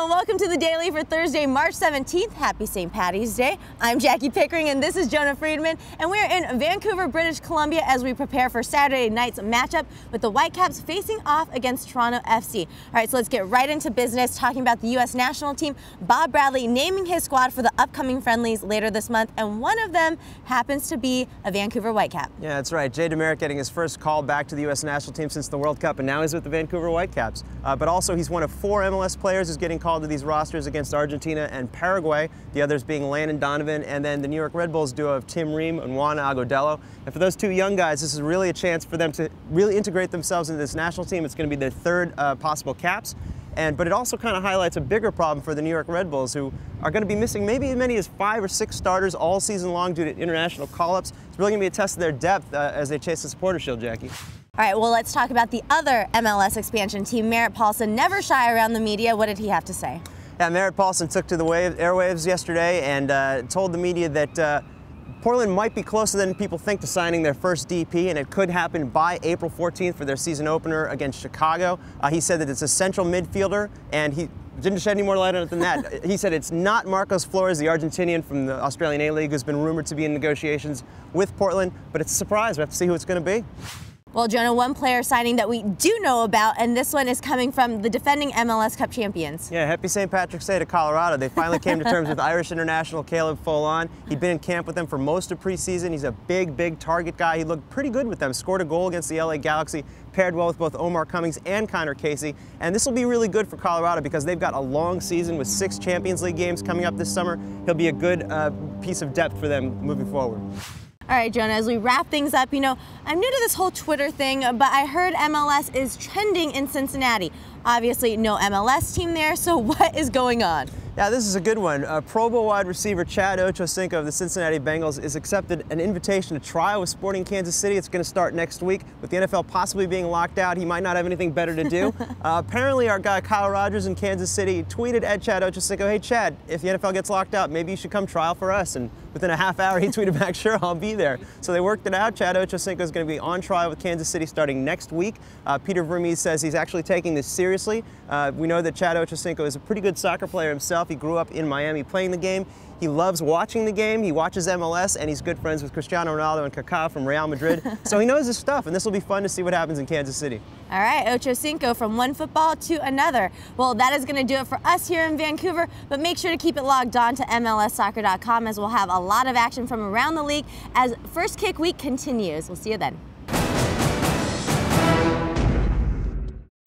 Hello and welcome to the Daily for Thursday, March 17th. Happy St. Paddy's Day. I'm Jackie Pickering and this is Jonah Freedman, and we're in Vancouver, British Columbia as we prepare for Saturday night's matchup with the Whitecaps facing off against Toronto FC. All right, so let's get right into business talking about the US national team. Bob Bradley naming his squad for the upcoming friendlies later this month, and one of them happens to be a Vancouver Whitecap. Yeah, that's right. Jay DeMeritt getting his first call back to the US national team since the World Cup, and now he's with the Vancouver Whitecaps. But also he's one of 4 MLS players who's getting called to these rosters against Argentina and Paraguay, the others being Landon Donovan and then the New York Red Bulls duo of Tim Ream and Juan Agudelo. And for those 2 young guys, this is really a chance for them to really integrate themselves into this national team. It's going to be their 3rd possible caps. But it also kind of highlights a bigger problem for the New York Red Bulls, who are going to be missing maybe as many as 5 or 6 starters all season long due to international call-ups. It's really going to be a test of their depth as they chase the Supporter Shield, Jackie. All right, well, let's talk about the other MLS expansion team, Merritt Paulson. Never shy around the media. What did he have to say? Yeah, Merritt Paulson took to the airwaves yesterday and told the media that Portland might be closer than people think to signing their first DP, and it could happen by April 14th for their season opener against Chicago. He said that it's a central midfielder, and he didn't shed any more light on it than that. He said it's not Marcos Flores, the Argentinian from the Australian A-League, who's been rumored to be in negotiations with Portland, but it's a surprise. We have to see who it's going to be. Well, Jonah, one player signing that we do know about, and this one is coming from the defending MLS Cup champions. Yeah, happy St. Patrick's Day to Colorado. They finally came to terms with Irish international Caleb Folon. He'd been in camp with them for most of preseason. He's a big target guy. He looked pretty good with them, scored a goal against the LA Galaxy, paired well with both Omar Cummings and Connor Casey. And this will be really good for Colorado because they've got a long season with 6 Champions League games coming up this summer. He'll be a good piece of depth for them moving forward. All right, Jonah, as we wrap things up, you know, I'm new to this whole Twitter thing, but I heard MLS is trending in Cincinnati. Obviously, no MLS team there, so what is going on? Yeah, this is a good one. Pro Bowl wide receiver Chad Ochocinco of the Cincinnati Bengals is accepted an invitation to trial with Sporting Kansas City. It's going to start next week. With the NFL possibly being locked out, he might not have anything better to do. Apparently, our guy Kyle Rogers in Kansas City tweeted at Chad Ochocinco, "Hey Chad, if the NFL gets locked out, maybe you should come trial for us." And within a half hour, he tweeted back, "Sure, I'll be there." So they worked it out. Chad Ochocinco is going to be on trial with Kansas City starting next week. Peter Vermees says he's actually taking this seriously. We know that Chad Ochocinco is a pretty good soccer player himself. He grew up in Miami playing the game. He loves watching the game. He watches MLS, and he's good friends with Cristiano Ronaldo and Kaká from Real Madrid. So he knows his stuff, and this will be fun to see what happens in Kansas City. All right, Ochocinco from one football to another. Well, that is going to do it for us here in Vancouver, but make sure to keep it logged on to MLSsoccer.com as we'll have a lot of action from around the league as First Kick Week continues. We'll see you then.